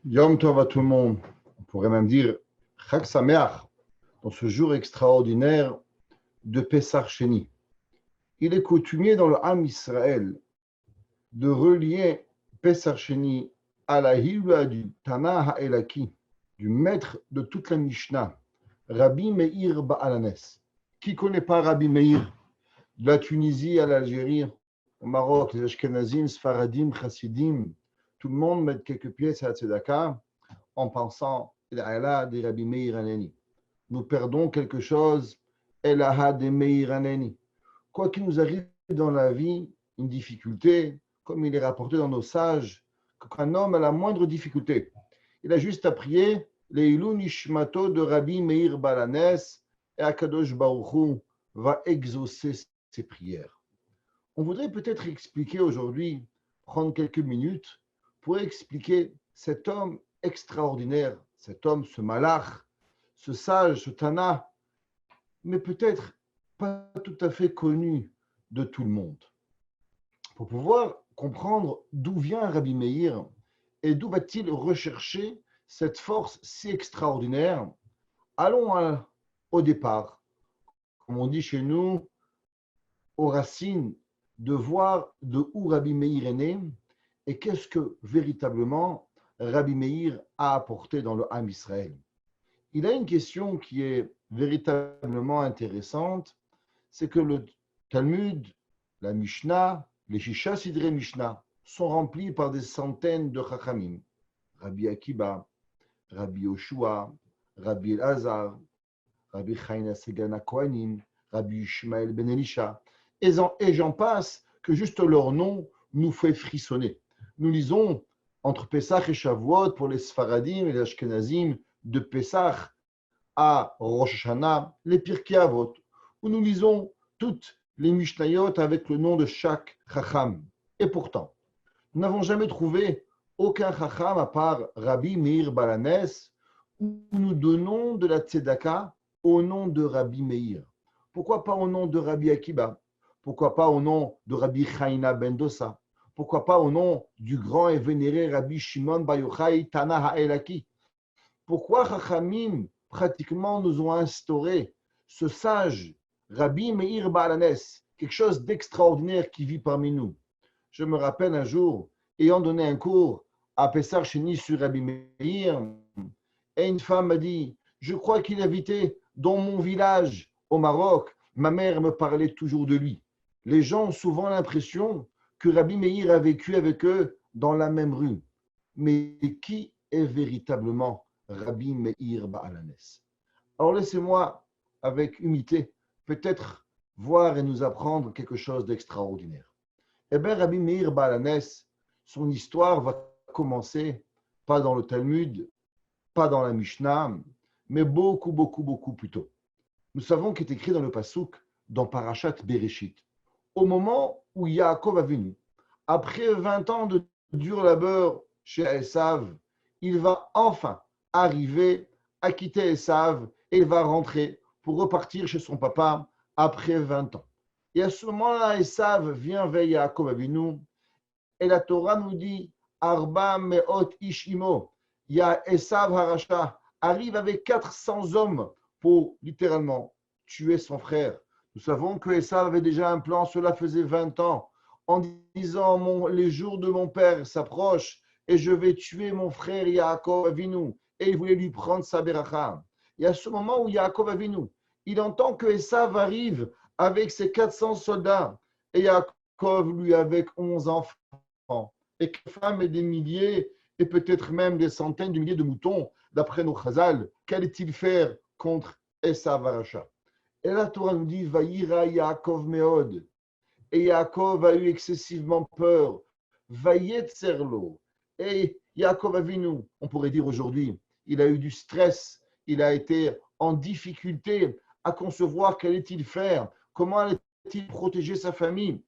Yom Tov à tout le monde. On pourrait même dire Chag Sameach, dans ce jour extraordinaire de Pessah Sheni. Il est coutumier dans le Ham Israël de relier Pessah Sheni à la Hilula du Tana Ha'elaki, du maître de toute la Mishnah, Rabbi Meir Ba'alanes. Qui connaît pas Rabbi Meir? De la Tunisie à l'Algérie, au Maroc, les Ashkenazim, Sfaradim, Chassidim, tout le monde met quelques pièces à la Tzedaka en pensant Ela de Rabbi Meir Haneni. Nous perdons quelque chose, Ela de Meir Haneni. Quoi qu'il nous arrive dans la vie, une difficulté, comme il est rapporté dans nos sages, qu'un homme a la moindre difficulté, il a juste à prier Leilou Nishmato de Rabbi Meir Balanes et Akadosh Baruch Hu va exaucer ses prières. On voudrait peut-être expliquer aujourd'hui, prendre quelques minutes pour expliquer cet homme extraordinaire, cet homme, ce malach, ce sage, ce tana, mais peut-être pas tout à fait connu de tout le monde. Pour pouvoir comprendre d'où vient Rabbi Meir et d'où va-t-il rechercher cette force si extraordinaire, allons au départ, comme on dit chez nous, aux racines, de voir de où Rabbi Meir est né et qu'est-ce que véritablement Rabbi Meir a apporté dans le Ham Israël. Il a une question qui est véritablement intéressante, c'est que le Talmud, la Mishnah, les Shisha Sidrei Mishnah sont remplis par des centaines de Chachamim. Rabbi Akiba, Rabbi Yoshua, Rabbi Elazar, Rabbi Chaim Segana Kohanim, Rabbi Ishmael Ben Elisha, et j'en passe, que juste leur nom nous fait frissonner. Nous lisons entre Pesach et Shavuot pour les Sfaradim et les Ashkenazim, de Pesach à Rosh Hashanah, les Pirkei Avot, où nous lisons toutes les Mishnayot avec le nom de chaque Chacham. Et pourtant, nous n'avons jamais trouvé aucun Chacham à part Rabbi Meir Balanes, où nous donnons de la Tzedaka au nom de Rabbi Meir. Pourquoi pas au nom de Rabbi Akiba? Pourquoi pas au nom de Rabbi Chaina ben Dosa? Pourquoi pas au nom du grand et vénéré Rabbi Shimon Bar Yochai Tana Ha'elaki? Pourquoi Chachamim pratiquement nous ont instauré ce sage Rabbi Meir Ba'alanes, quelque chose d'extraordinaire qui vit parmi nous? Je me rappelle un jour, ayant donné un cours à Pessah Sheni sur Rabbi Meir, et une femme m'a dit, je crois qu'il habitait dans mon village au Maroc. Ma mère me parlait toujours de lui. Les gens ont souvent l'impression que Rabbi Meir a vécu avec eux dans la même rue. Mais qui est véritablement Rabbi Meir Ba'alanes? Alors laissez-moi, avec humilité, peut-être voir et nous apprendre quelque chose d'extraordinaire. Eh bien, Rabbi Meir Ba'alanes, son histoire va commencer pas dans le Talmud, pas dans la Mishnah, mais beaucoup plus tôt. Nous savons qu'il est écrit dans le Pasuk, dans Parashat Bereshit, au moment où Yaakov Avinu, après 20 ans de dur labeur chez Esav, il va enfin arriver à quitter Esav et il va rentrer pour repartir chez son papa après 20 ans. Et à ce moment-là, Esav vient vers Yaakov Avinu et la Torah nous dit Arba meot ishimo. Il y a Esav Harasha arrive avec 400 hommes pour littéralement tuer son frère. Nous savons que Esav avait déjà un plan, cela faisait 20 ans, en disant les jours de mon père s'approchent et je vais tuer mon frère Yaakov Avinu. Et il voulait lui prendre sa beracha. Et à ce moment où Yaakov Avinu, il entend que Esav arrive avec ses 400 soldats et Yaakov lui avec 11 enfants et que femmes et des milliers et peut-être même des centaines de milliers de moutons, d'après nos chazal, qu'allait-il faire contre Esav Harasha? Et la Torah nous dit Vaïra Yaakov Meod. Et Yaakov a eu excessivement peur. Vayetzerlo. Et Yaakov Avinu, on pourrait dire aujourd'hui, il a eu du stress, il a été en difficulté à concevoir qu'allait-il faire, comment allait-il protéger sa famille.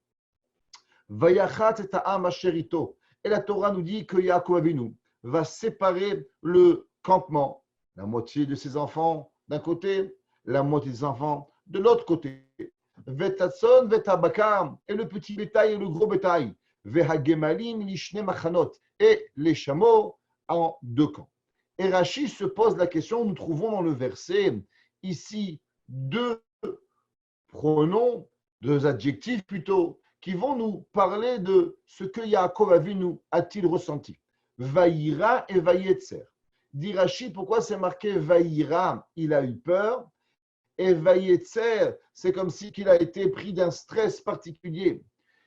Vayachat et ta'am asherito. Et la Torah nous dit que Yaakov Avinu va séparer le campement, la moitié de ses enfants d'un côté, la moitié des enfants de l'autre côté. Vetatson, vetabakar, et le petit bétail et le gros bétail. Vehagemalim, lishne machanot, et les chameaux en deux camps. Et Rashi se pose la question, nous trouvons dans le verset ici deux pronoms, deux adjectifs plutôt, qui vont nous parler de ce que Yaakov a-t-il ressenti. Vaïra et Vaïetzer. Dit Rashi, pourquoi c'est marqué Vaïra, il a eu peur, et Vaïetzer, c'est comme si qu'il a été pris d'un stress particulier.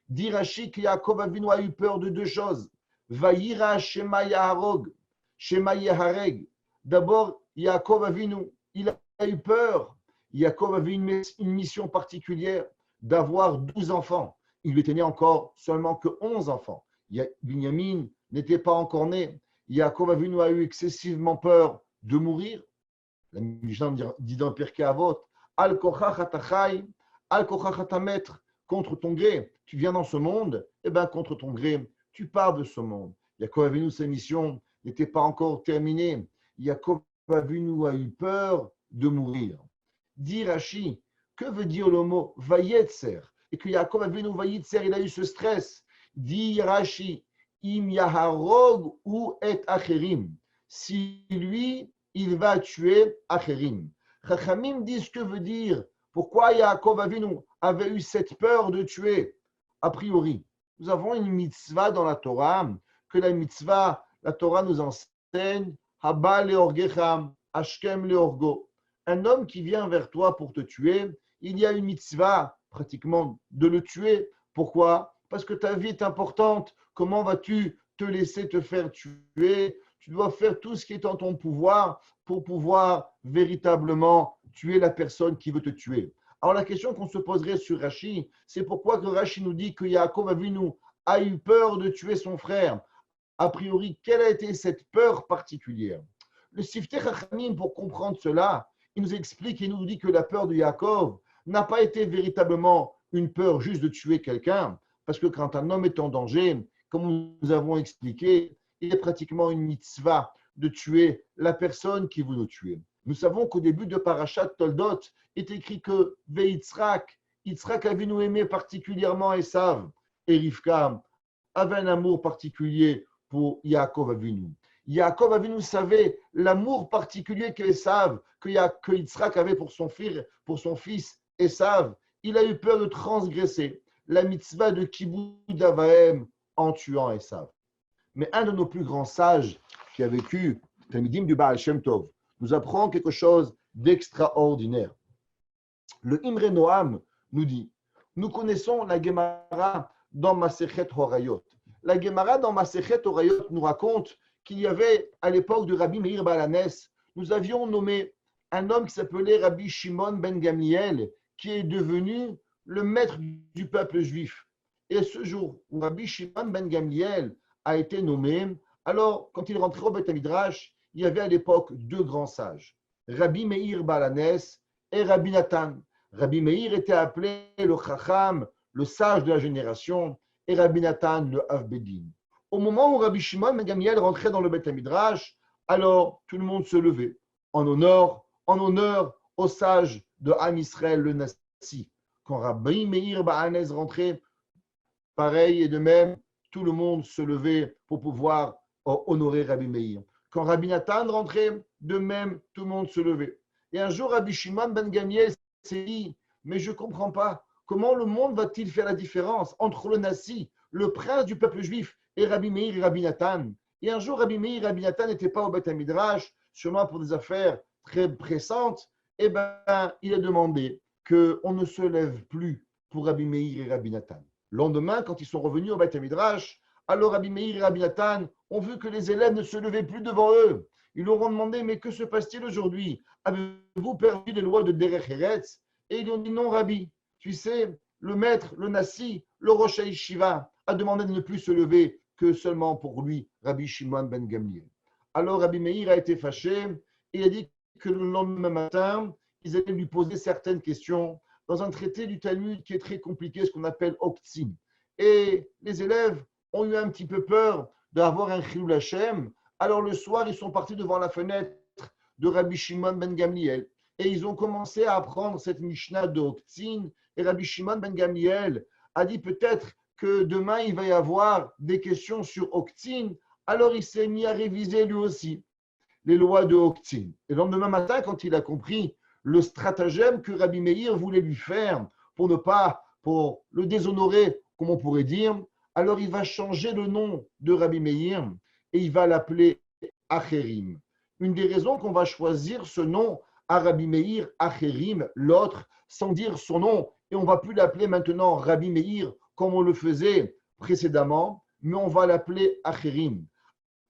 Dit Rashi que Yaakov Avinu a eu peur de deux choses. Vaïra Shema Yaharog, Shema Yahareg. D'abord, Yaakov Avinu, il a eu peur. Yaakov avait une mission particulière d'avoir 12 enfants. Il lui était né encore seulement que 11 enfants. Binyamin n'était pas encore né. Yaakov Avinu a eu excessivement peur de mourir. La Mishnah dit dans Pirkei Avot, Al kochach atachai, Al kochach atamet, contre ton gré, tu viens dans ce monde, et bien contre ton gré, tu pars de ce monde. Yaakov Avinu, sa mission n'était pas encore terminée. Yaakov Avinu a eu peur de mourir. Dit Rashi, que veut dire le mot Vayetzer? Et que Yaakov Avinu Vayetzer, il a eu ce stress. Dit Rashi, Im Yaharog ou et Acherim. Si lui, il va tuer Acherim. Chachamim disent ce que veut dire. Pourquoi Yaakov Avinu avait eu cette peur de tuer? A priori, nous avons une mitzvah dans la Torah, que la Torah nous enseigne, Haba leorgecha, Ashkem leorgo. Un homme qui vient vers toi pour te tuer, il y a une mitzvah pratiquement de le tuer. Pourquoi? Parce que ta vie est importante. Comment vas-tu te laisser te faire tuer? Tu dois faire tout ce qui est en ton pouvoir pour pouvoir véritablement tuer la personne qui veut te tuer. Alors la question qu'on se poserait sur Rashi, c'est pourquoi que Rashi nous dit que Yaakov Avinu a eu peur de tuer son frère. A priori, quelle a été cette peur particulière? Le Siftei Chachamim, pour comprendre cela, il nous explique et nous dit que la peur de Yaakov n'a pas été véritablement une peur juste de tuer quelqu'un, parce que quand un homme est en danger, comme nous avons expliqué, il est pratiquement une mitzvah de tuer la personne qui veut nous tuer. Nous savons qu'au début de Parashat Toldot est écrit que Yitzhak Avinu aimait particulièrement Esav, et Rivka avait un amour particulier pour Yaakov Avinu. Yaakov Avinu savait l'amour particulier que Yitzhak avait pour son fils Esav. Il a eu peur de transgresser la mitzvah de Kibud Avaim en tuant Esav. Mais un de nos plus grands sages qui a vécu, Talmidim du Baal Shem Tov, nous apprend quelque chose d'extraordinaire. Le Imre Noam nous dit, nous connaissons la Gemara dans Masechet Horayot. La Gemara dans Masechet Horayot nous raconte qu'il y avait, à l'époque de Rabbi Meir Baal Hanes, nous avions nommé un homme qui s'appelait Rabbi Shimon ben Gamliel, qui est devenu le maître du peuple juif. Et ce jour où Rabbi Shimon ben Gamliel a été nommé, alors, quand il rentrait au Beth Midrash, il y avait à l'époque deux grands sages, Rabbi Meir Baal Hanes et Rabbi Nathan. Rabbi Meir était appelé le Chacham, le sage de la génération, et Rabbi Nathan, le Avbedin. Au moment où Rabbi Shimon ben Gamliel rentrait dans le Beth Midrash, alors tout le monde se levait en honneur au sage de Am Israël, le Nassi. Quand Rabbi Meir Baal Hanes rentrait, pareil et de même, tout le monde se levait pour pouvoir honorer Rabbi Meir. Quand Rabbi Nathan rentrait, de même, tout le monde se levait. Et un jour, Rabbi Shimon ben Gamliel s'est dit, mais je ne comprends pas, comment le monde va-t-il faire la différence entre le Nassi, le prince du peuple juif, et Rabbi Meir et Rabbi Nathan? Et un jour, Rabbi Meir et Rabbi Nathan n'étaient pas au Beth Midrash, sûrement pour des affaires très pressantes. Eh bien, il a demandé qu'on ne se lève plus pour Rabbi Meir et Rabbi Nathan. Le lendemain, quand ils sont revenus au Beth Midrash, alors Rabbi Meir et Rabbi Nathan ont vu que les élèves ne se levaient plus devant eux. Ils leur ont demandé, mais que se passe-t-il aujourd'hui? Avez-vous perdu les lois de Derech Eretz? Et ils ont dit, non, Rabbi. Tu sais, le maître, le Nassi, le Rosh Hashiva a demandé de ne plus se lever que seulement pour lui, Rabbi Shimon ben Gamliel. Alors Rabbi Meir a été fâché et a dit que le lendemain matin, ils allaient lui poser certaines questions dans un traité du Talmud qui est très compliqué, ce qu'on appelle Oktzin. Et les élèves ont eu un petit peu peur d'avoir un Chilul Hashem. Alors le soir, ils sont partis devant la fenêtre de Rabbi Shimon ben Gamliel et ils ont commencé à apprendre cette Mishnah de Oktzin. Et Rabbi Shimon ben Gamliel a dit peut-être que demain, il va y avoir des questions sur Oktzin. Alors il s'est mis à réviser lui aussi les lois de Hoktin. Et le lendemain matin, quand il a compris le stratagème que Rabbi Meir voulait lui faire pour le déshonorer, comme on pourrait dire, alors il va changer le nom de Rabbi Meir et il va l'appeler Acherim. Une des raisons qu'on va choisir ce nom à Rabbi Meir Acherim, l'autre, sans dire son nom, et on ne va plus l'appeler maintenant Rabbi Meir comme on le faisait précédemment, mais on va l'appeler Acherim.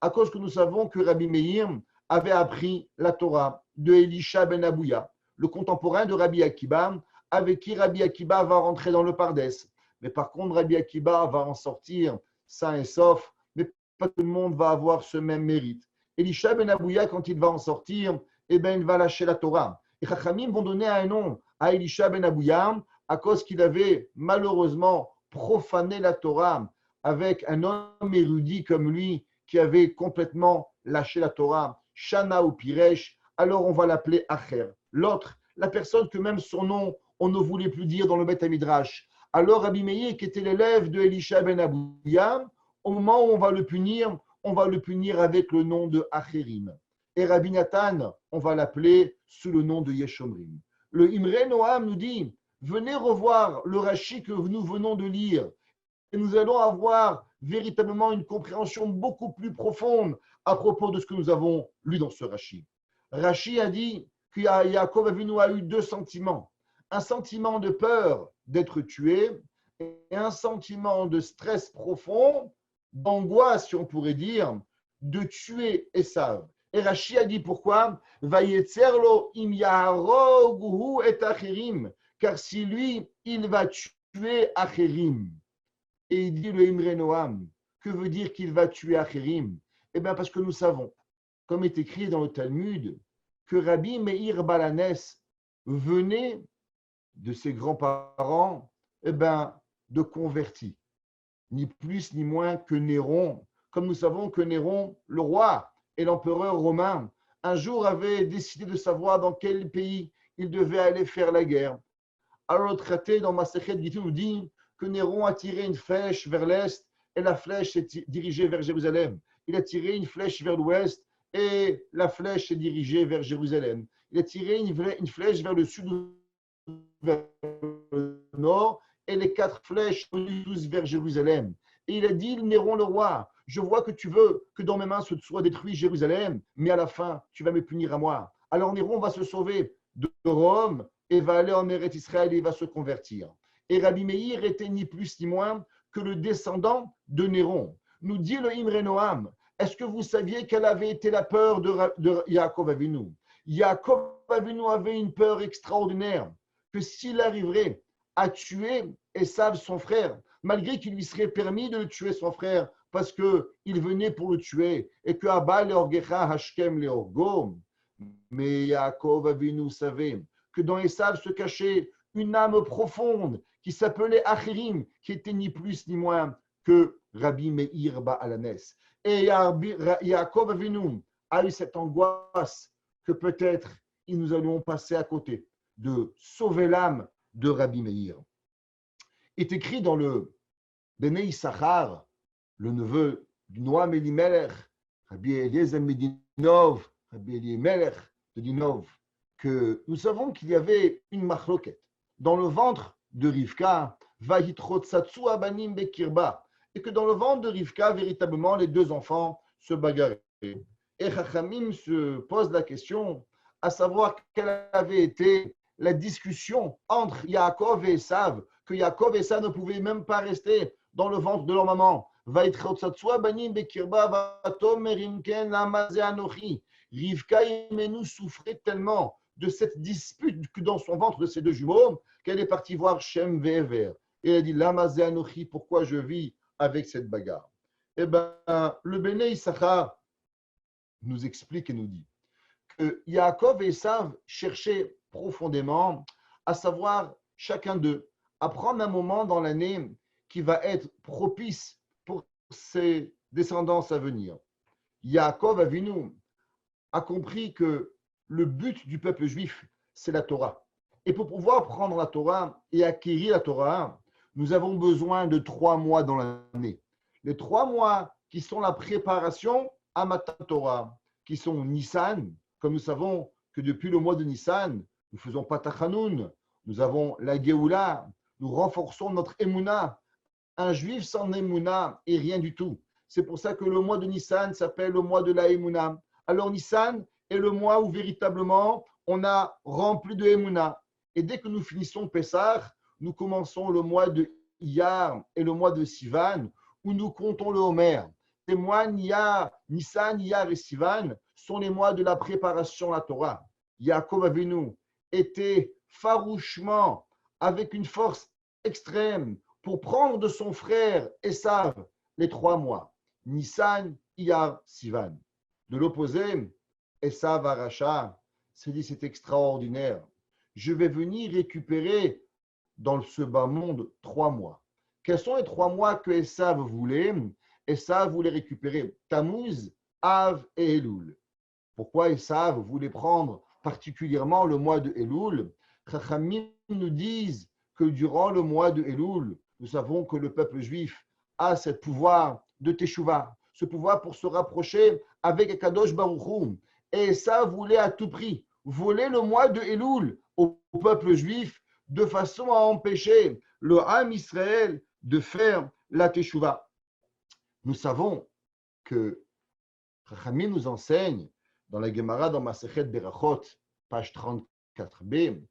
À cause que nous savons que Rabbi Meir avait appris la Torah de Elisha ben Abouya, le contemporain de Rabbi Akiba, avec qui Rabbi Akiba va rentrer dans le Pardès. Mais par contre, Rabbi Akiba va en sortir sain et sauf, mais pas tout le monde va avoir ce même mérite. Elisha ben Abouya, quand il va en sortir, il va lâcher la Torah. Et Chachamim vont donner un nom à Elisha ben Abouya à cause qu'il avait malheureusement profané la Torah avec un homme érudit comme lui qui avait complètement lâché la Torah, Shana ou Piresh, alors on va l'appeler Acher. L'autre, la personne que même son nom, on ne voulait plus dire dans le Beth Midrash. Alors Rabbi Meir, qui était l'élève de Elisha ben Abouya, au moment où on va le punir avec le nom de Acherim. Et Rabbi Nathan, on va l'appeler sous le nom de Yeshomrim. Le Imre Noam nous dit, venez revoir le Rashi que nous venons de lire. Et nous allons avoir véritablement une compréhension beaucoup plus profonde à propos de ce que nous avons lu dans ce Rashi. Rashi a dit que Yaakov Avinu a eu deux sentiments. Un sentiment de peur d'être tué et un sentiment de stress profond, d'angoisse, si on pourrait dire, de tuer Esav. Et Rashi a dit pourquoi? Vayetzerlo im yaharoguhu et acherim, car si lui, il va tuer Acherim. Et il dit le Imre Noam, que veut dire qu'il va tuer Acherim? Eh bien, parce que nous savons, comme est écrit dans le Talmud, que Rabbi Meir Balanes venait de ses grands-parents de convertis, ni plus ni moins que Néron. Comme nous savons que Néron, le roi et l'empereur romain, un jour avait décidé de savoir dans quel pays il devait aller faire la guerre. Alors le traité dans Masechet Gittin nous dit que Néron a tiré une flèche vers l'est et la flèche s'est dirigée vers Jérusalem. Il a tiré une flèche vers l'ouest et la flèche s'est dirigée vers Jérusalem. Il a tiré une flèche vers le sud, vers le nord, et les quatre flèches sont tous vers Jérusalem. Et il a dit, Néron le roi, je vois que tu veux que dans mes mains soit détruit Jérusalem, mais à la fin, tu vas me punir à moi. Alors Néron va se sauver de Rome et va aller en Eretz Israël et il va se convertir. Et Rabbi Meir était ni plus ni moins que le descendant de Néron. Nous dit le Imre Noam, est-ce que vous saviez quelle avait été la peur de Yaakov Avinu? Yaakov Avinu avait une peur extraordinaire que s'il arriverait à tuer Esav, son frère, malgré qu'il lui serait permis de tuer son frère parce qu'il venait pour le tuer et que Abba leorgecha hashkem leorgo, mais Yaakov Avinu savait que dans Esav se cachait une âme profonde qui s'appelait Acherim, qui était ni plus ni moins que Rabbi Meir Ba'alanes. Et Yaakov Avinu a eu cette angoisse que peut-être nous allions passer à côté de sauver l'âme de Rabbi Meir. Est écrit dans le Bnei Issachar, le neveu du Noam Elimelech, Rabbi Eliezer Medinov, Rabbi Elimelech de Dinov, que nous savons qu'il y avait une machloket dans le ventre de Rivka, Vahitrotsatsu abanim bekirba, et que dans le ventre de Rivka, véritablement, les deux enfants se bagarraient. Et Chachamim se pose la question à savoir quelle avait été la discussion entre Yaakov et Esav, que Yaakov et Esav ne pouvaient même pas rester dans le ventre de leur maman. Rivka Imenu souffrait tellement de cette dispute que dans son ventre de ces deux jumeaux, qu'elle est partie voir Shem Ve'ever. Et elle a dit, Lamazé Anochi, pourquoi je vis avec cette bagarre? Eh bien, le Bnei Issachar nous explique et nous dit que Yaakov et Esav cherchaient profondément à savoir chacun d'eux, à prendre un moment dans l'année qui va être propice pour ses descendants à venir. Yaakov Avinu a compris que le but du peuple juif, c'est la Torah. Et pour pouvoir prendre la Torah et acquérir la Torah, nous avons besoin de 3 mois dans l'année. Les 3 mois qui sont la préparation à Matan Torah, qui sont Nissan, comme nous savons que depuis le mois de Nissan, nous faisons pas Tachanoun, nous avons la Géoula, nous renforçons notre Emouna. Un juif sans Emouna est rien du tout. C'est pour ça que le mois de Nissan s'appelle le mois de la Emouna. Alors Nissan est le mois où véritablement on a rempli de Emouna. Et dès que nous finissons Pessah, nous commençons le mois de Iyar et le mois de Sivan, où nous comptons le Homer. Les mois Nissan, Iyar et Sivan sont les mois de la préparation à la Torah. Yaakov Avinu était farouchement, avec une force extrême, pour prendre de son frère Esav les 3 mois. Nissan, Iyar, Sivan. De l'opposé, Esav Aracha s'est dit c'est extraordinaire. Je vais venir récupérer dans ce bas monde 3 mois. Quels sont les 3 mois que Esav voulait? Esav voulait récupérer Tammuz, Av et Elul. Pourquoi Esav voulait prendre particulièrement le mois de Elul? Chachamim nous disent que durant le mois de Elul, nous savons que le peuple juif a ce pouvoir de Teshuvah, ce pouvoir pour se rapprocher avec Akadosh Baruch Hu. Et Esav voulait à tout prix voler le mois de Elul au peuple juif de façon à empêcher le Ham Israël de faire la Teshuvah. Nous savons que Chachamim nous enseigne dans la Gemara, dans Masechet Berachot, page 34b,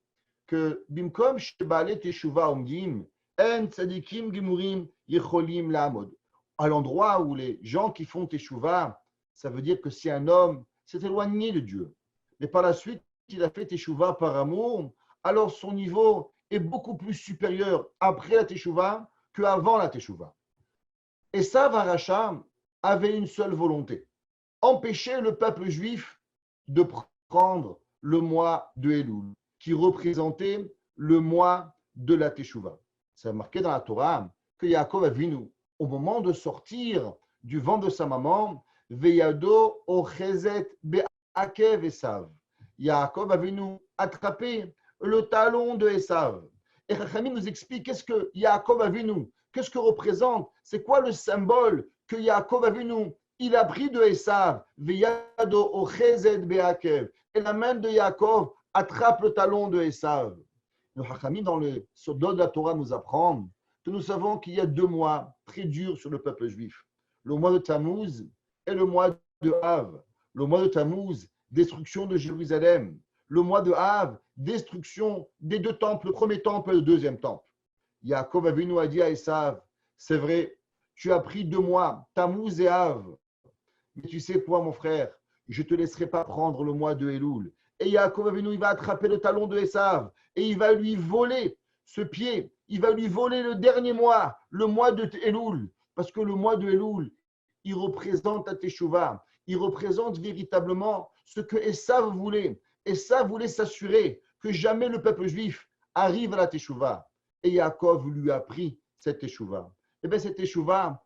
que Bimkom Shebale Teshuvah Omdim, En Tzadikim Gimurim Yecholim La'amod. À l'endroit où les gens qui font Teshuvah, ça veut dire que si un homme s'est éloigné de Dieu, mais par la suite il a fait Teshuvah par amour, alors son niveau est beaucoup plus supérieur après la Teshuvah qu'avant la Teshuvah. Et ça, Varacha avait une seule volonté, empêcher le peuple juif de prendre le mois de Elul, qui représentait le mois de la Teshuvah. C'est marqué dans la Torah que Yaakov Avinu, au moment de sortir du ventre de sa maman, Veyado ochezet be'akev Esav. Yaakov Avinu attrapé le talon de Esav. Et Chachamim nous explique qu'est-ce que Yaakov Avinu, qu'est-ce que représente, c'est quoi le symbole que Yaakov Avinu, il a pris de Esav, Veyado ochezet be'akev. Et la main de Yaakov attrape le talon de Esav. Le Chachamim dans le Sodot de la Torah nous apprend que nous savons qu'il y a 2 mois très durs sur le peuple juif. Le mois de Tammuz et le mois de Av. Le mois de Tammuz, destruction de Jérusalem. Le mois de Av, destruction des 2 temples, le premier temple et le deuxième temple. Yaakov Avinu a dit à Esav, c'est vrai, tu as pris 2 mois, Tammuz et Av. Mais tu sais quoi, mon frère, je ne te laisserai pas prendre le mois de Elul. Et Yaakov Avinu, il va attraper le talon de Esav et il va lui voler ce pied. Il va lui voler le dernier mois, le mois de Elul. Parce que le mois de Elul, il représente la Teshuvah. Il représente véritablement ce que Esav voulait. Esav voulait s'assurer que jamais le peuple juif arrive à la Teshuvah. Et Yaakov lui a pris cette Teshuvah. Et bien cette Teshuvah,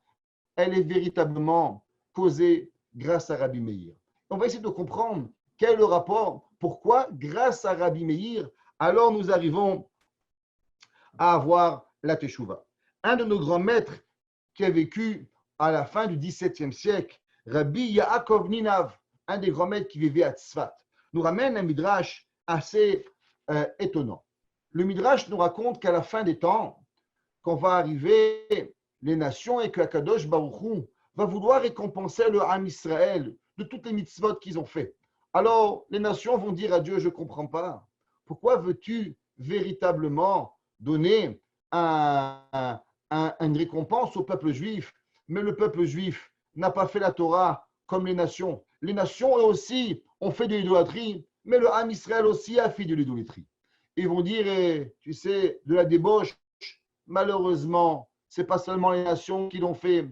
elle est véritablement causée grâce à Rabbi Meir. On va essayer de comprendre quel est le rapport, pourquoi, grâce à Rabbi Meir, alors nous arrivons à avoir la Teshuvah. Un de nos grands maîtres qui a vécu à la fin du XVIIe siècle, Rabbi Yaakov Ninav, un des grands maîtres qui vivait à Tzfat, nous ramène un midrash assez étonnant. Le midrash nous raconte qu'à la fin des temps, quand va arriver les nations et que Akadosh Baruch Hu va vouloir récompenser le Ham Israël de toutes les mitzvot qu'ils ont fait. Alors, les nations vont dire à Dieu, je ne comprends pas. Pourquoi veux-tu véritablement donner une récompense au peuple juif? Mais le peuple juif n'a pas fait la Torah comme les nations. Les nations, eux aussi, ont fait de l'idolâtrie, mais le Ham Israël aussi a fait de l'idolâtrie. Ils vont dire, tu sais, de la débauche, malheureusement, ce n'est pas seulement les nations qui l'ont fait,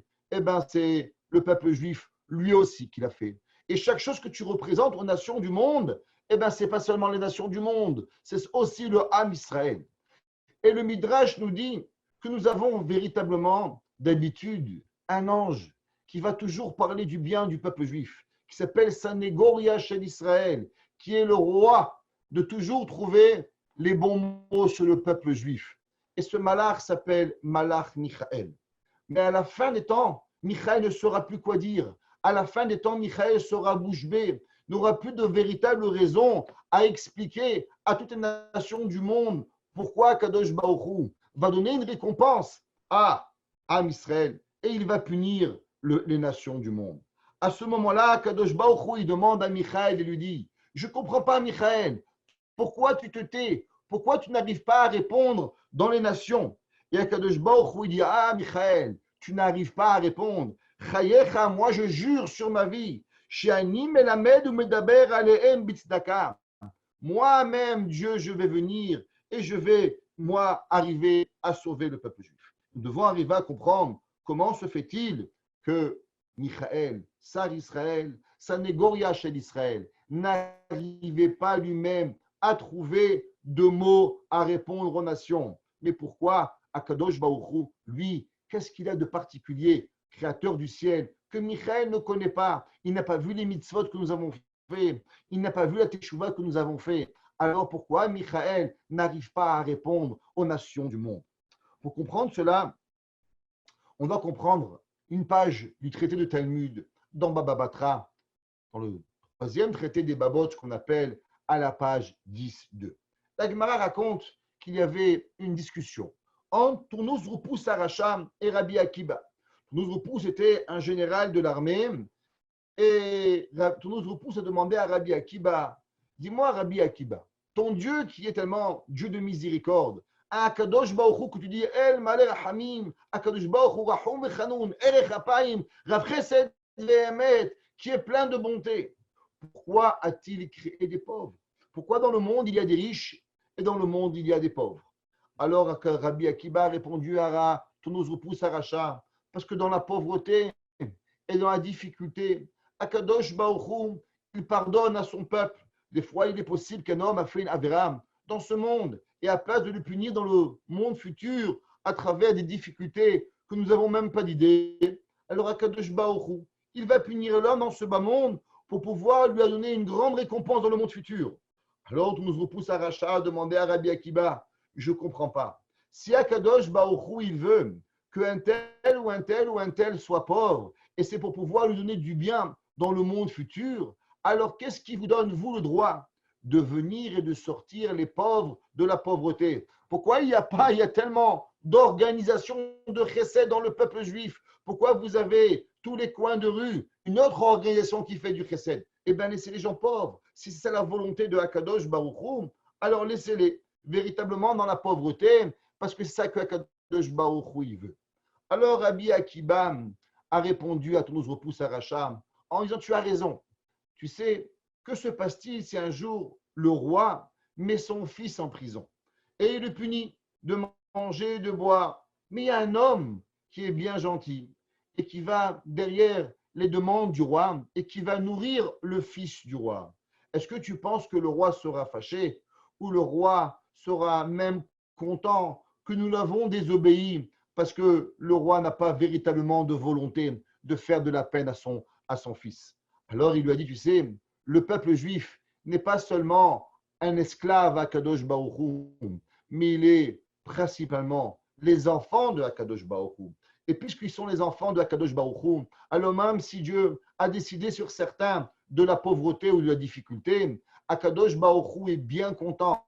c'est le peuple juif, lui aussi, qui l'a fait. Et chaque chose que tu représentes aux nations du monde, ce n'est pas seulement les nations du monde, c'est aussi le Ham Israël. Et le Midrash nous dit que nous avons véritablement d'habitude un ange qui va toujours parler du bien du peuple juif, qui s'appelle Sanegoria Shel Israël, qui est le roi de toujours trouver les bons mots sur le peuple juif. Et ce malach s'appelle Malach Michael. Mais à la fin des temps, Michaël ne saura plus quoi dire. À la fin des temps, Michaël sera bouche bée, n'aura plus de véritable raison à expliquer à toutes les nations du monde pourquoi Kadosh Baruch Hu va donner une récompense à Israël et il va punir les nations du monde. À ce moment-là, Kadosh Baruch Hu, il demande à Michaël et lui dit, je ne comprends pas, Michaël, pourquoi tu te tais? Pourquoi tu n'arrives pas à répondre dans les nations? Et Akadosh Baruch Hu, il dit, ah, Michaël, tu n'arrives pas à répondre. Chayecha, moi je jure sur ma vie, Shiani melamed ou medaber alehem bitzdaka. Moi-même, Dieu, je vais venir et je vais, moi, arriver à sauver le peuple juif. Nous devons arriver à comprendre comment se fait-il que Michaël, Sar Israël, Sanégoria chez Israël, n'arrivait pas lui-même à trouver de mots à répondre aux nations. Mais pourquoi Akadosh Baruch Hu, lui, qu'est-ce qu'il a de particulier, créateur du ciel, que Michaël ne connaît pas? Il n'a pas vu les mitzvot que nous avons fait, il n'a pas vu la teshuva que nous avons fait. Alors pourquoi Michaël n'arrive pas à répondre aux nations du monde? Pour comprendre cela, on doit comprendre une page du traité de Talmud dans Baba Batra, dans le troisième traité des Babot qu'on appelle à la page 10.2. La Gemara raconte qu'il y avait une discussion entre Tournus Rupus Aracham et Rabbi Akiba. Tournus Rupus était un général de l'armée et Tournus Rupus a demandé à Rabbi Akiba, dis-moi Rabbi Akiba, ton Dieu qui est tellement Dieu de miséricorde, Akadosh Baruch Hu, que tu dis El Malé Rahamim, Akadosh Baruch Hu Rahum Vechanoun, Erech Apayim, Rav Chesed Ve'emet, qui est plein de bonté. Pourquoi a-t-il créé des pauvres? Pourquoi dans le monde il y a des riches et dans le monde il y a des pauvres? Alors Rabbi Akiba a répondu à Tournus Rupus Aracha, parce que dans la pauvreté et dans la difficulté, Akadosh Baruch Hu, il pardonne à son peuple. Des fois, il est possible qu'un homme a fait une avéra dans ce monde et à place de le punir dans le monde futur à travers des difficultés que nous n'avons même pas d'idée, alors Akadosh Baruch Hu, il va punir l'homme dans ce bas monde pour pouvoir lui donner une grande récompense dans le monde futur. Alors, on nous repousse à Racha à demander à Rabbi Akiba, je ne comprends pas. Si Akadosh Baruch Hu, il veut qu'un tel ou un tel ou un tel soit pauvre, et c'est pour pouvoir lui donner du bien dans le monde futur, alors qu'est-ce qui vous donne, vous, le droit de venir et de sortir les pauvres de la pauvreté? Pourquoi il y a tellement d'organisations de chesed dans le peuple juif? Pourquoi vous avez tous les coins de rue une autre organisation qui fait du chesed? Eh bien, laissez les gens pauvres. Si c'est la volonté de Akadosh Baruch Hu, alors laissez-les véritablement dans la pauvreté, parce que c'est ça que Akadosh Baruch Hu il veut. Alors Rabbi Akiba a répondu à Tournus Rupus Aracha en disant, tu as raison. Tu sais, que se passe-t-il si un jour le roi met son fils en prison et il le punit de manger, de boire? Mais il y a un homme qui est bien gentil et qui va derrière les demandes du roi et qui va nourrir le fils du roi. Est-ce que tu penses que le roi sera fâché ou le roi sera même content que nous l'avons désobéi parce que le roi n'a pas véritablement de volonté de faire de la peine à son fils? Alors il lui a dit, tu sais, le peuple juif n'est pas seulement un esclave à Kadosh Baruch Hu, mais il est principalement les enfants de Akadosh Baruch Hu. Et puisqu'ils sont les enfants de Akadosh Baruch Hu, alors même si Dieu a décidé sur certains de la pauvreté ou de la difficulté, Akadosh Baruch Hu est bien content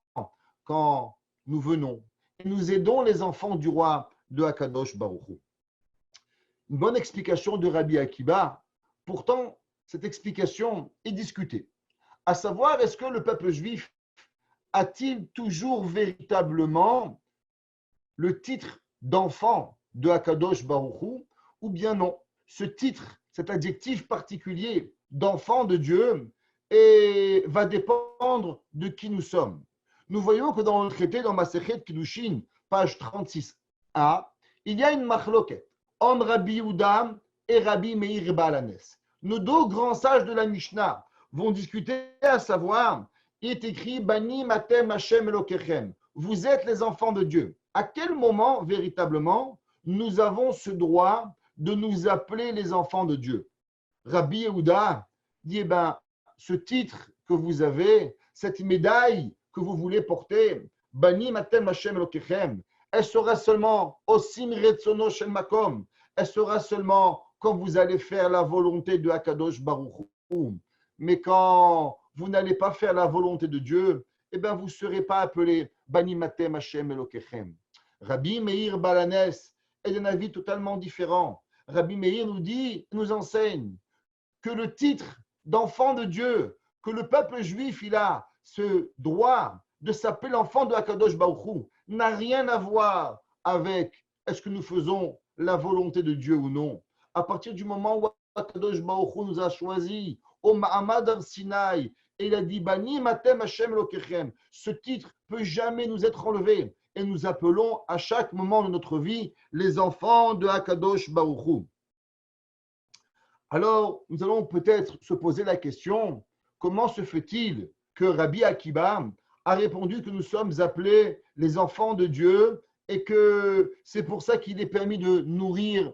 quand nous venons et nous aidons les enfants du roi de Akadosh Baruch Hu. Une bonne explication de Rabbi Akiba. Pourtant, cette explication est discutée. À savoir, est-ce que le peuple juif a-t-il toujours véritablement le titre d'enfant de Akadosh Baruch Hu, ou bien non? Ce titre, cet adjectif particulier d'enfant de Dieu, va dépendre de qui nous sommes. Nous voyons que dans le traité, dans Masechet Kiddushin, page 36a, il y a une machloket entre Rabbi Yehuda et Rabbi Meir Baal. Nos deux grands sages de la Mishnah vont discuter, à savoir, il est écrit Bani Matem Hashem Elokechem. Vous êtes les enfants de Dieu. À quel moment, véritablement, nous avons ce droit de nous appeler les enfants de Dieu? Rabbi Yehuda dit, eh ben, ce titre que vous avez, cette médaille que vous voulez porter, Bani Matem Hashem Elokechem, elle sera seulement Osim Retzono Shel Makom, elle sera seulement quand vous allez faire la volonté de Akadosh Baruch Hu. Mais quand vous n'allez pas faire la volonté de Dieu, eh bien, vous ne serez pas appelé Bani Matem Hashem Elokechem. Rabbi Meir Balanes est d'un avis totalement différent. Rabbi Meir nous enseigne que le titre d'enfant de Dieu, que le peuple juif il a ce droit de s'appeler l'enfant de Akadosh Baruch Hu, n'a rien à voir avec est-ce que nous faisons la volonté de Dieu ou non. À partir du moment où Akadosh Baruch Hu nous a choisi au Ma'amad al-Sinaï, et il a dit Bani Matem Hashem Elokechem, ce titre peut jamais nous être enlevé. Et nous appelons à chaque moment de notre vie les enfants de Akadosh Baruch Hu. Alors, nous allons peut-être se poser la question, comment se fait-il que Rabbi Akiba a répondu que nous sommes appelés les enfants de Dieu et que c'est pour ça qu'il est permis de nourrir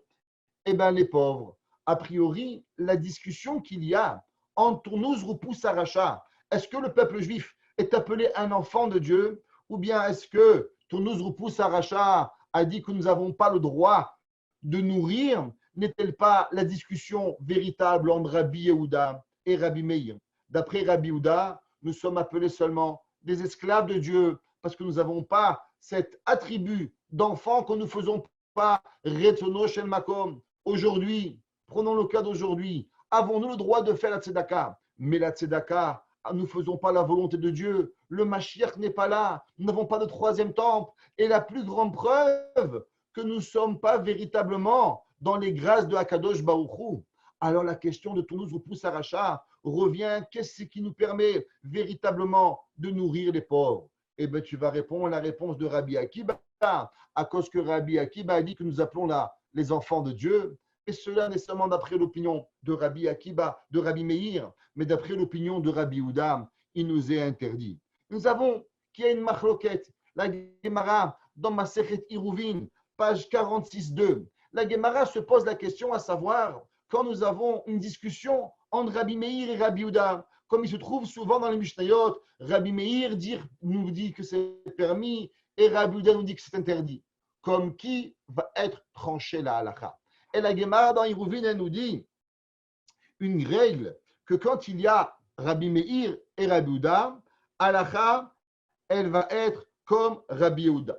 les pauvres? A priori, la discussion qu'il y a entre Tournouz, Roupous, Aracha, est-ce que le peuple juif est appelé un enfant de Dieu ou bien est-ce que Tournouz, Roupous, Aracha a dit que nous n'avons pas le droit de nourrir? N'est-elle pas la discussion véritable entre Rabbi Yehuda et Rabbi Meir? D'après Rabbi Yehuda, nous sommes appelés seulement des esclaves de Dieu parce que nous n'avons pas cet attribut d'enfant que nous ne faisons pas Retzono Shel Makom. Aujourd'hui, prenons le cas d'aujourd'hui, avons-nous le droit de faire la tzedaka? Mais la tzedaka, nous ne faisons pas la volonté de Dieu. Le Mashiach n'est pas là. Nous n'avons pas de troisième temple. Et la plus grande preuve que nous ne sommes pas véritablement dans les grâces de Akadosh Baruch Hu. Alors la question de Tournouz ou Poussaracha revient, qu'est-ce qui nous permet véritablement de nourrir les pauvres? Eh bien, tu vas répondre la réponse de Rabbi Akiba, à cause que Rabbi Akiba a dit que nous appelons là les enfants de Dieu. Et cela n'est seulement d'après l'opinion de Rabbi Akiba, de Rabbi Meir, mais d'après l'opinion de Rabbi Yehuda, il nous est interdit. Nous avons qu'il y a une machloket, la Gemara dans Masechet Iruvin, page 46-2. La Gemara se pose la question à savoir, quand nous avons une discussion entre Rabbi Meir et Rabbi Yehuda, comme il se trouve souvent dans les Mishnayot, Rabbi Meir nous dit que c'est permis et Rabbi Yehuda nous dit que c'est interdit. Comme qui va être tranché la halakha? Et la Gemara dans Iruvin, elle nous dit une règle que quand il y a Rabbi Meir et Rabbi Yehuda, halakha, elle va être comme Rabbi Yehuda,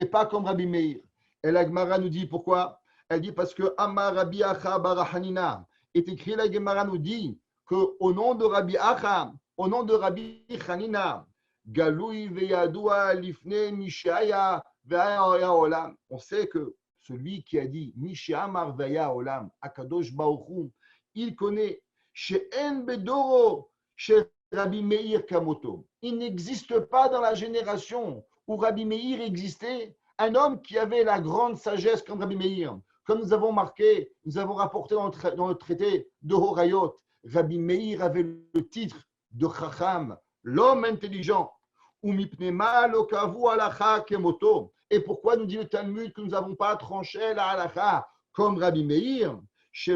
et pas comme Rabbi Meir. Et la Gemara nous dit pourquoi? Elle dit parce que Amar Rabbi Acha bar Hanina est écrit, la Gemara nous dit qu'au nom de Rabbi Acha, au nom de Rabbi Hanina, Galoui veyadoua lifne mishaya veya olam. On sait que celui qui a dit Mishamar veya olam, Akadosh Baruch Hu, il connaît chez En Bedoro, chez Rabbi Meir Kamoto. Il n'existe pas dans la génération où Rabbi Meir existait un homme qui avait la grande sagesse comme Rabbi Meir. Comme nous avons marqué, nous avons rapporté dans le traité de Horayot, Rabbi Meir avait le titre de Chacham, l'homme intelligent. Et pourquoi nous dit le Talmud que nous n'avons pas tranché la halakha comme Rabbi Meir? Ses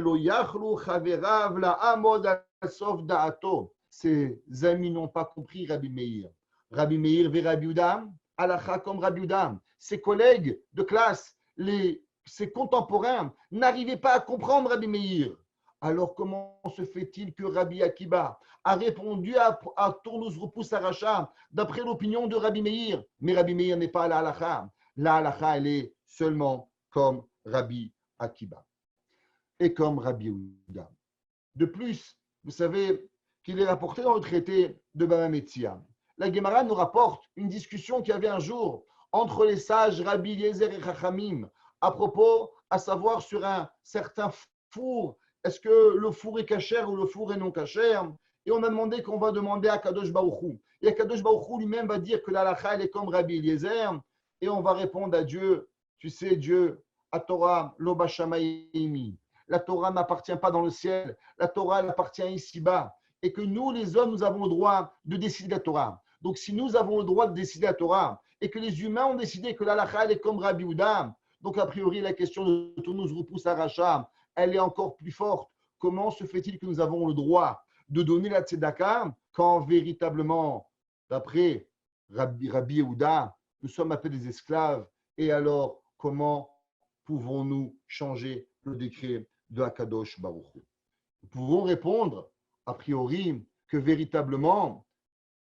amis n'ont pas compris Rabbi Meir. Rabbi Meir vers Rabbi Yehuda, halakha comme Rabbi Yehuda. Ses collègues de classe, ses contemporains n'arrivaient pas à comprendre Rabbi Meir. Alors comment se fait-il que Rabbi Akiba a répondu à Tournouz Roupous Aracha d'après l'opinion de Rabbi Meir? Mais Rabbi Meir n'est pas la halakha. La halakha, elle est seulement comme Rabbi Akiba et comme Rabbi Yehuda. De plus, vous savez qu'il est rapporté dans le traité de Baba Metzia. La Gemara nous rapporte une discussion qu'il y avait un jour entre les sages Rabbi Eliezer et Chachamim à propos, à savoir sur un certain four, est-ce que le four est cachère ou le four est non cachère? Et on a demandé qu'on va demander à Kadosh Baruch Hu. Et Kadosh Baruch Hu lui-même va dire que la halakha elle est comme Rabbi Eliezer. Et on va répondre à Dieu, tu sais Dieu, à Torah, lo bashamayim. La Torah n'appartient pas dans le ciel, la Torah elle appartient ici-bas. Et que nous, les hommes, nous avons le droit de décider la Torah. Donc si nous avons le droit de décider la Torah, et que les humains ont décidé que la halakha elle est comme Rabbi Yehuda, donc a priori la question de Tournouz Roupous Aracha, elle est encore plus forte. Comment se fait-il que nous avons le droit de donner la tzedaka quand véritablement, d'après Rabbi Yehuda, nous sommes appelés des esclaves? Et alors, comment pouvons-nous changer le décret de Akadosh Baruch Hu. Nous pouvons répondre, a priori, que véritablement,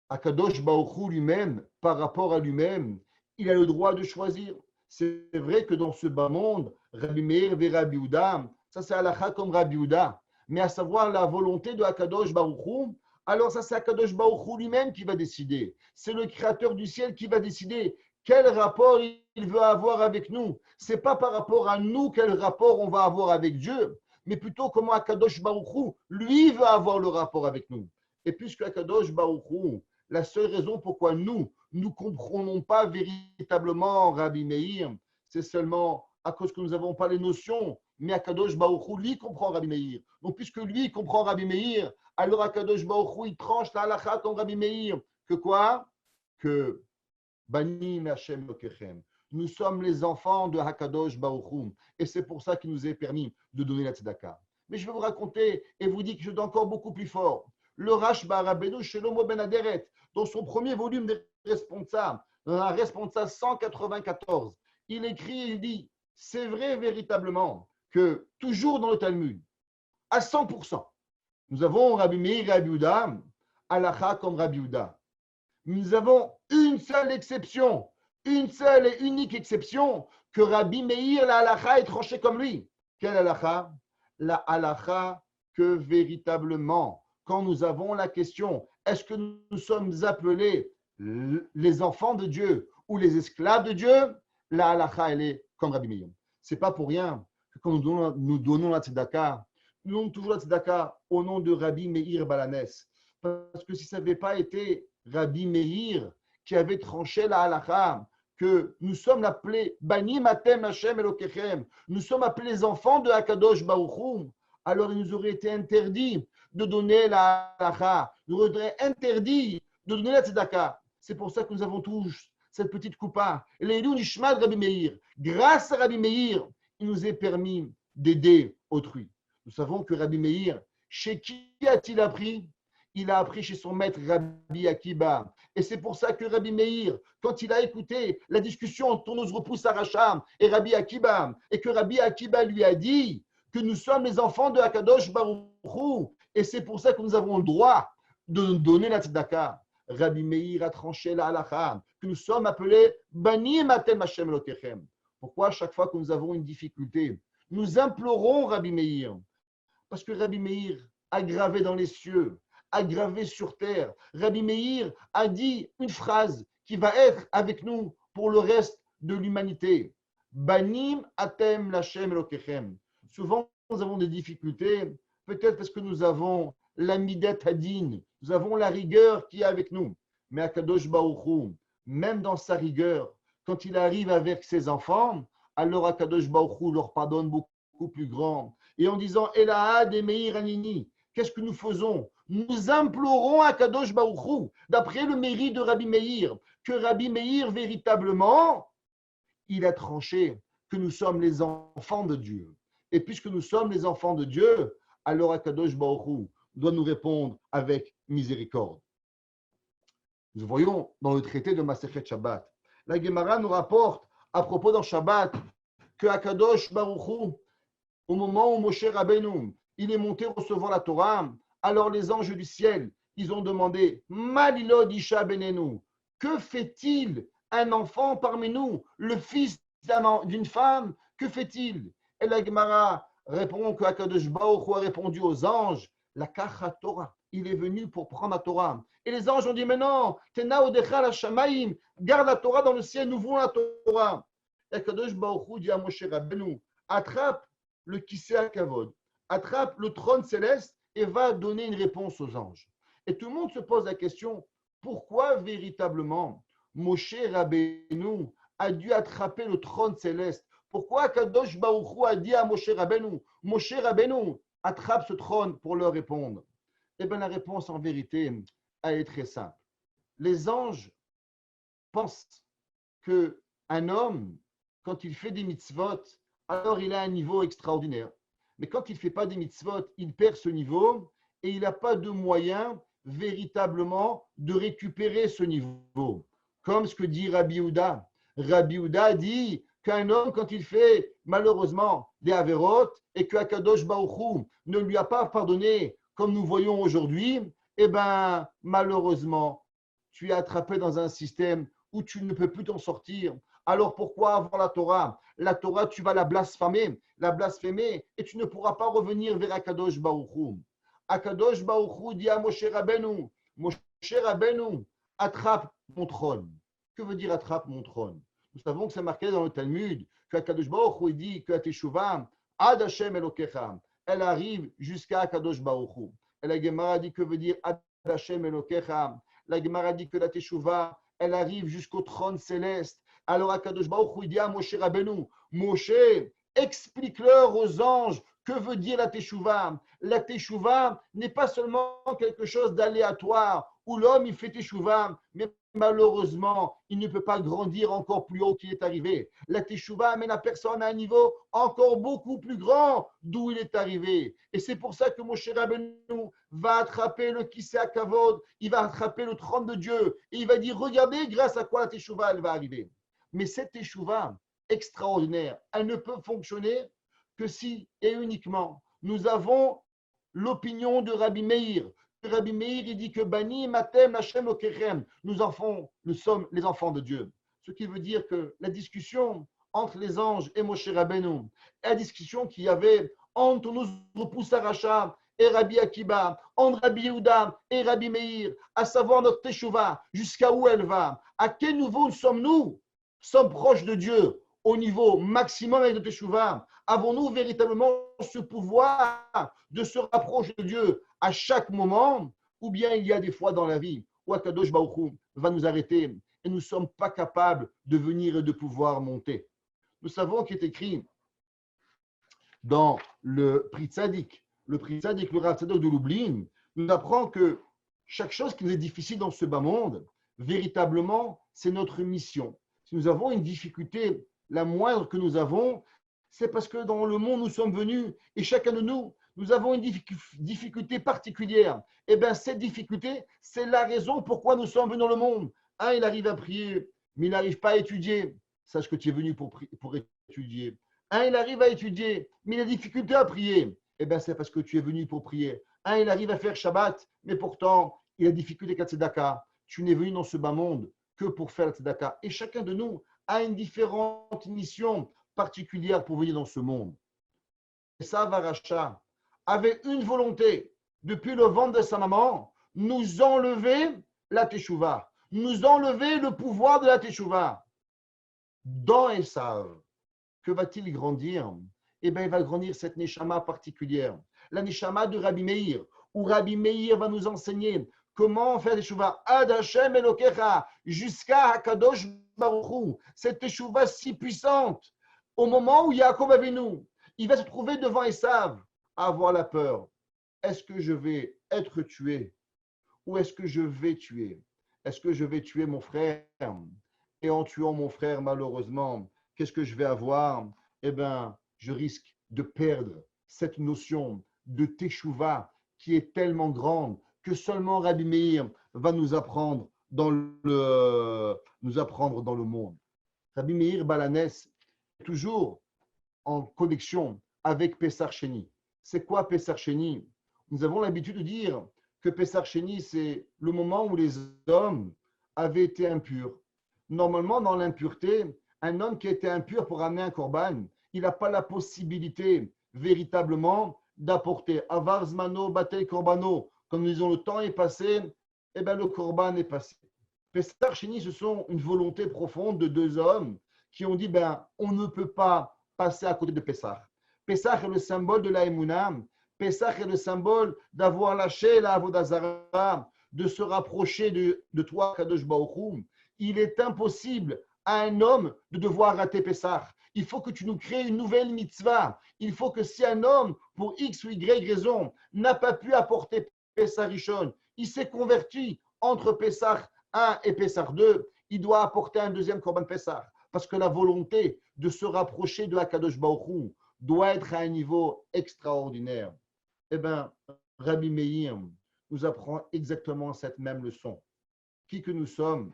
Akadosh Baruch Hu lui-même, par rapport à lui-même, il a le droit de choisir. C'est vrai que dans ce bas monde, Rabbi Meir et Rabbi Yehuda, ça c'est halakha comme Rabbi Yehuda, mais à savoir la volonté de Akadosh Baruch Hu, alors ça c'est Akadosh Baruch Hu lui-même qui va décider. C'est le créateur du ciel qui va décider quel rapport il veut avoir avec nous. Ce n'est pas par rapport à nous quel rapport on va avoir avec Dieu, mais plutôt comment Akadosh Baruch Hu, lui, veut avoir le rapport avec nous. Et puisque Akadosh Baruch Hu, la seule raison pourquoi nous ne comprenons pas véritablement Rabbi Meir, c'est seulement à cause que nous n'avons pas les notions, mais Akadosh Baruch Hu, lui, comprend Rabbi Meir. Donc, puisque lui comprend Rabbi Meir, alors Akadosh Baruch Hu, il tranche la halakha comme Rabbi Meir. Que quoi? Que Banim Hashem Lokechem. Nous sommes les enfants de Hakadosh Baruch Hu. Et c'est pour ça qu'il nous est permis de donner la tzedaka. Mais je vais vous raconter et vous dire que je suis encore beaucoup plus fort. Le Rashba Rabbeinu Shlomo Ben Aderet, dans son premier volume des responsables, dans la responsable 194, il écrit et il dit, c'est vrai véritablement que toujours dans le Talmud, à 100%, nous avons Rabbi Meir et Rabbi Yehuda, halakha comme Rabbi Yehuda. Nous avons une seule exception, une seule et unique exception, que Rabbi Meir, la halakha, est tranché comme lui. Quelle halakha? La halakha que véritablement, quand nous avons la question, est-ce que nous sommes appelés les enfants de Dieu ou les esclaves de Dieu? La halakha, elle est comme Rabbi Meir. Ce n'est pas pour rien que quand nous donnons la tzedaka, nous donnons toujours la tzedaka au nom de Rabbi Meir Balanes. Parce que si ça n'avait pas été Rabbi Meir qui avait tranché la halakha, que nous sommes appelés Banim Atem Hashem Elokechem, nous sommes appelés les enfants de Hakadosh Baruch Hu, alors il nous aurait été interdit de donner la halakha, il nous aurait été interdit de donner la tzedaka. C'est pour ça que nous avons tous cette petite coupa. L'Eilu Nishmat Rabbi Meir. Grâce à Rabbi Meir, il nous est permis d'aider autrui. Nous savons que Rabbi Meir, chez qui a-t-il appris? Il a appris chez son maître Rabbi Akiba. Et c'est pour ça que Rabbi Meir, quand il a écouté la discussion entre Nosrepou Saracham et Rabbi Akiba, et que Rabbi Akiba lui a dit que nous sommes les enfants de Hakadosh Baruch Hu, et c'est pour ça que nous avons le droit de donner la tzedaka. Rabbi Meir a tranché la halakha, que nous sommes appelés Banim Atem Hashem Elokechem. Pourquoi chaque fois que nous avons une difficulté, nous implorons Rabbi Meir? Parce que Rabbi Meir a gravé dans les cieux, a gravé sur terre. Rabbi Meir a dit une phrase qui va être avec nous pour le reste de l'humanité. Banim atem lachem elokechem. Souvent, nous avons des difficultés, peut-être parce que nous avons la midat hadin, nous avons la rigueur qui est avec nous. Mais Akadosh Baruch Hu, même dans sa rigueur, quand il arrive avec ses enfants, alors Akadosh Baruch Hu leur pardonne beaucoup plus grand. Et en disant Elaad et Meir Anini, qu'est-ce que nous faisons? Nous implorons à Kadosh Baruch Hu, d'après le mérite de Rabbi Meir, que Rabbi Meir, véritablement, il a tranché que nous sommes les enfants de Dieu. Et puisque nous sommes les enfants de Dieu, alors Akadosh Baruch Hu doit nous répondre avec miséricorde. Nous voyons dans le traité de Masechet Shabbat, la Gemara nous rapporte à propos d'un Shabbat que Akadosh Baruch Hu, au moment où Moshe Rabbeinu, il est monté recevoir la Torah, alors les anges du ciel, ils ont demandé Malilod Isha Benenu, que fait-il un enfant parmi nous, le fils d'une femme, que fait-il? Et la Gemara répond que Akadosh Baruch Hu a répondu aux anges, la Kacha Torah, il est venu pour prendre la Torah. Et les anges ont dit, mais non, Tena Odecha la Shamaim, garde la Torah dans le ciel, nous voulons la Torah. Et Akadosh Baruch Hu dit à Moshe Rabbeinu, attrape le Kisei HaKavod, attrape le trône céleste et va donner une réponse aux anges. Et tout le monde se pose la question, pourquoi véritablement Moshe Rabbeinu a dû attraper le trône céleste? Pourquoi Kadosh Baruch Hu a dit à Moshe Rabbeinu, attrape ce trône pour leur répondre? Eh bien, la réponse en vérité, elle est très simple. Les anges pensent qu'un homme, quand il fait des mitzvot, alors il a un niveau extraordinaire. Mais quand il ne fait pas des mitzvot, il perd ce niveau et il n'a pas de moyen véritablement de récupérer ce niveau. Comme ce que dit Rabbi Yehuda. Rabbi Yehuda dit qu'un homme, quand il fait malheureusement des Averot et que Akadosh Baruch Hu ne lui a pas pardonné comme nous voyons aujourd'hui, eh bien, malheureusement, tu es attrapé dans un système où tu ne peux plus t'en sortir. Alors pourquoi avoir la Torah? La Torah, tu vas la blasphémer, et tu ne pourras pas revenir vers Akadosh Baruch Hu. Akadosh Baruch Hu dit à Moshe Rabbeinu, attrape mon trône. Que veut dire attrape mon trône? Nous savons que c'est marqué dans le Talmud que Akadosh Baruch Hu dit que la Teshuvah, Ad Hashem Elokecha, elle arrive jusqu'à Akadosh Baruch Hu. Et la Gemara dit que veut dire Ad Hashem Elokecha. La Gemara dit que la Teshuvah, elle arrive jusqu'au trône céleste. Alors Akadosh Baruch Hu dit à Moshe Rabbeinu, Moshe, explique-leur aux anges que veut dire la Teshuvah. La Teshuvah n'est pas seulement quelque chose d'aléatoire où l'homme il fait Teshuvah, mais malheureusement, il ne peut pas grandir encore plus haut qu'il est arrivé. La Teshuvah amène la personne à un niveau encore beaucoup plus grand d'où il est arrivé. Et c'est pour ça que Moshe Rabbeinu va attraper le Kisei HaKavod, il va attraper le trône de Dieu et il va dire, regardez grâce à quoi la Teshuvah elle va arriver. Mais cette Teshuvah extraordinaire, elle ne peut fonctionner que si et uniquement nous avons l'opinion de Rabbi Meir. Rabbi Meir, il dit que Bani Matem Hashem Okerem, nous sommes les enfants de Dieu. Ce qui veut dire que la discussion entre les anges et Moshe Rabbeinu, la discussion qu'il y avait entre nous Poussaracha et Rabbi Akiba, entre Rabbi Yehuda et Rabbi Meir, à savoir notre Teshuvah, jusqu'à où elle va, à quel niveau sommes-nous? Sommes proches de Dieu au niveau maximum avec notre Teshuvah. Avons-nous véritablement ce pouvoir de se rapprocher de Dieu à chaque moment? Ou bien il y a des fois dans la vie où Akadosh Baruch Hu va nous arrêter et nous ne sommes pas capables de venir et de pouvoir monter. Nous savons qu'il est écrit dans le Pri Tzadik, le Rav Tzadok de Lublin, nous apprend que chaque chose qui nous est difficile dans ce bas monde, véritablement, c'est notre mission. Si nous avons une difficulté, la moindre que nous avons, c'est parce que dans le monde, nous sommes venus et chacun de nous, nous avons une difficulté particulière. Et bien, cette difficulté, c'est la raison pourquoi nous sommes venus dans le monde. Un, il arrive à prier, mais il n'arrive pas à étudier. Sache que tu es venu pour étudier. Un, il arrive à étudier, mais il a difficulté à prier. Eh bien, c'est parce que tu es venu pour prier. Un, il arrive à faire Shabbat, mais pourtant, il a difficulté avec la tzedaka. Tu n'es venu dans ce bas monde que pour faire la tzedaka. Et chacun de nous a une différente mission particulière pour venir dans ce monde. Et ça, Varacha avait une volonté, depuis le ventre de sa maman, nous enlever la Teshuvah, nous enlever le pouvoir de la Teshuvah. Dans Esav, que va-t-il grandir? Eh bien, il va grandir cette Neshama particulière, la Neshama de Rabbi Meir, où Rabbi Meir va nous enseigner comment faire des Teshuvah Ad Hashem Elokecha, jusqu'à Hakadosh Baruch Hu, cette Teshuvah si puissante, au moment où Yaakov Avinu, il va se trouver devant Esav, à avoir la peur. Est-ce que je vais être tué ou est-ce que je vais tuer? Est-ce que je vais tuer mon frère? Et en tuant mon frère, malheureusement, qu'est-ce que je vais avoir? Eh bien, je risque de perdre cette notion de Teshuvah qui est tellement grande que seulement Rabbi Meir va nous apprendre dans le monde. Rabbi Meir Balanes est toujours en connexion avec Pessar Sheni. C'est quoi Pessar Sheni? Nous avons l'habitude de dire que Pessar Sheni, c'est le moment où les hommes avaient été impurs. Normalement, dans l'impureté, un homme qui était impur pour amener un korban, il n'a pas la possibilité véritablement d'apporter Avar Zmano, Batel Korbano. Comme nous disons, le temps est passé, et bien le korban est passé. Pessar Sheni, ce sont une volonté profonde de deux hommes qui ont dit, on ne peut pas passer à côté de Pessah. Pessah est le symbole de la Emouna. Pessah est le symbole d'avoir lâché la Avodah Zarah, de se rapprocher de toi, Kadosh Baruch Hu. Il est impossible à un homme de devoir rater Pessah. Il faut que tu nous crées une nouvelle mitzvah. Il faut que si un homme, pour X ou Y raison, n'a pas pu apporter Pessah Rishon, il s'est converti entre Pessah 1 et Pessah 2, il doit apporter un deuxième Korban Pessah. Parce que la volonté de se rapprocher de Akadosh Baruch Hu doit être à un niveau extraordinaire. Eh bien, Rabbi Meir nous apprend exactement cette même leçon. Qui que nous sommes,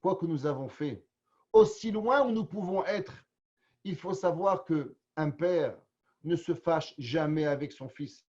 quoi que nous avons fait, aussi loin où nous pouvons être, il faut savoir que Un père ne se fâche jamais avec son fils.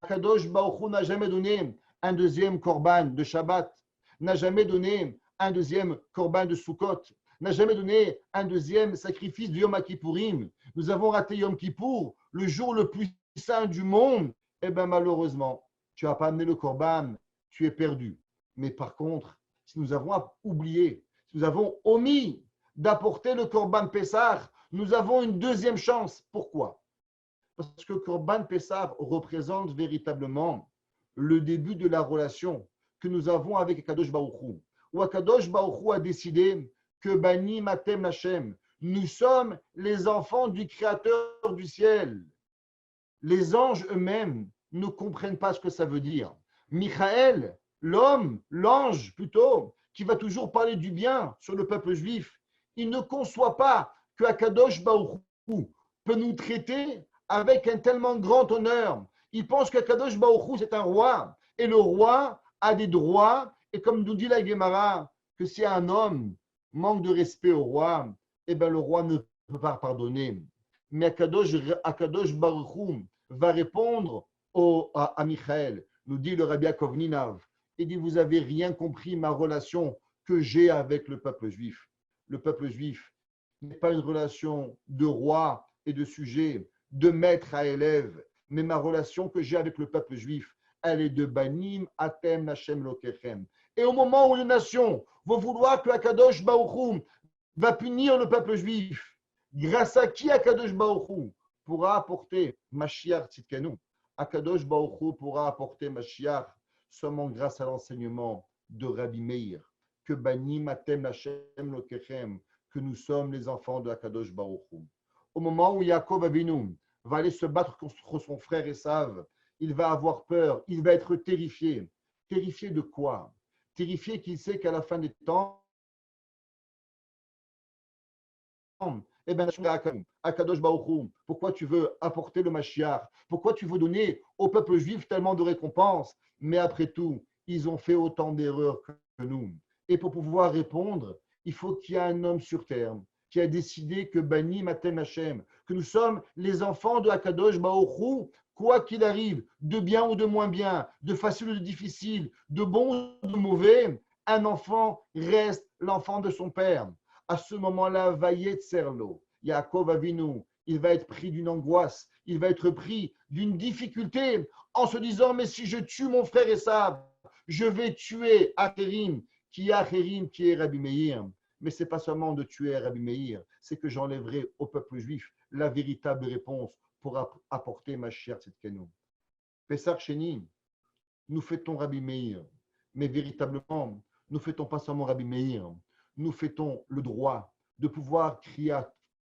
Akadosh Baruch Hu n'a jamais donné un deuxième korban de Shabbat, n'a jamais donné un deuxième korban de Sukkot, n'a jamais donné un deuxième sacrifice de Yom Kippourim. Nous avons raté Yom Kippour, le jour le plus saint du monde. Eh bien, malheureusement, tu n'as pas amené le korban, tu es perdu. Mais par contre, si nous avons oublié, si nous avons omis d'apporter le korban Pessah, nous avons une deuxième chance. Pourquoi? Parce que Korban Pessah représente véritablement le début de la relation que nous avons avec Akadosh Baruch Hu. Où Akadosh Baruch Hu a décidé que Bani Matem Hashem, nous sommes les enfants du Créateur du ciel. Les anges eux-mêmes ne comprennent pas ce que ça veut dire. Michael, l'homme, l'ange plutôt, qui va toujours parler du bien sur le peuple juif, il ne conçoit pas que Akadosh Baruch Hu peut nous traiter avec un tellement grand honneur. Il pense qu'Akadosh Baruch Hu, c'est un roi. Et le roi a des droits. Et comme nous dit la Gemara, que si un homme manque de respect au roi, eh bien le roi ne peut pas pardonner. Mais Akadosh Baruch Hu va répondre à Michael, nous dit le Rabbi Yaakov Ninav. Il dit, vous n'avez rien compris ma relation que j'ai avec le peuple juif. Le peuple juif n'est pas une relation de roi et de sujet, de maître à élève, mais ma relation que j'ai avec le peuple juif, elle est de Banim Atem Hashem Lokechem. Et au moment où les nations vont vouloir que Akadosh Baruch Hu va punir le peuple juif, grâce à qui Akadosh Baruch Hu pourra apporter Mashiach Tzidkenu? Akadosh Baruch Hu pourra apporter Mashiach seulement grâce à l'enseignement de Rabbi Meir, que Banim Atem Hashem Lokechem, que nous sommes les enfants de Akadosh Baruch Hu. Au moment où Yaakov Avinu va aller se battre contre son frère Esav, il va avoir peur, il va être terrifié. Terrifié de quoi? Terrifié qu'il sait qu'à la fin des temps, eh bien, Akadosh Baruch Hu, pourquoi tu veux apporter le Mashiach? Pourquoi tu veux donner au peuple juif tellement de récompenses? Mais après tout, ils ont fait autant d'erreurs que nous. Et pour pouvoir répondre, il faut qu'il y ait un homme sur terre qui a décidé que Bani Matem Hashem, que nous sommes les enfants de Akadosh Baruch Hu, quoi qu'il arrive, de bien ou de moins bien, de facile ou de difficile, de bon ou de mauvais, un enfant reste l'enfant de son père. À ce moment-là, Vayetserlo, Yaakov Avinu, il va être pris d'une angoisse, il va être pris d'une difficulté en se disant, mais si je tue mon frère Esav, je vais tuer Acherim, qui est Rabbi Meir. Mais ce n'est pas seulement de tuer Rabbi Meir, c'est que j'enlèverai au peuple juif la véritable réponse pour apporter Mashiach Tzidkenu. Pessah Sheni, nous fêtons Rabbi Meir, mais véritablement, nous ne fêtons pas seulement Rabbi Meir, nous fêtons le droit de pouvoir crier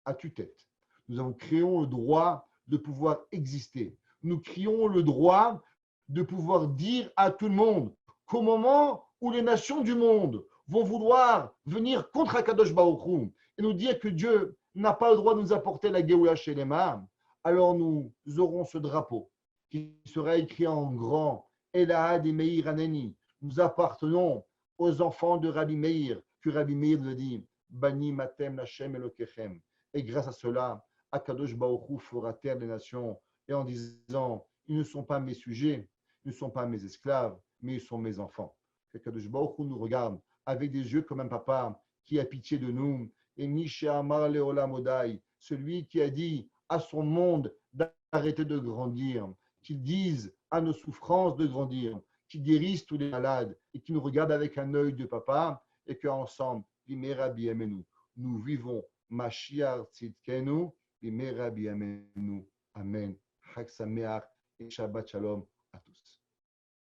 à tue-tête. Nous créons le droit de pouvoir exister. Nous crions le droit de pouvoir dire à tout le monde qu'au moment où les nations du monde vont vouloir venir contre Akadosh Baruch Hu et nous dire que Dieu n'a pas le droit de nous apporter la Géoula Shelema, alors nous aurons ce drapeau qui sera écrit en grand Elahad et Meir Aneni. Nous appartenons aux enfants de Rabbi Meir, que Rabbi Meir nous a dit Bani Matem Lachem Elokechem. Et grâce à cela, Akadosh Baruch Hu fera taire les nations et en disant ils ne sont pas mes sujets, ils ne sont pas mes esclaves, mais ils sont mes enfants. Akadosh Baruch Hu nous regarde avec des yeux comme un papa qui a pitié de nous. Et Mishe Amar Leolam Odai, celui qui a dit à son monde d'arrêter de grandir, qu'il dise à nos souffrances de grandir, qu'il guérisse tous les malades et qui nous regarde avec un œil de papa et qu'ensemble, nous vivons Mashiach Tzidkenu, Amen. Chag Sameach et Shabbat Shalom.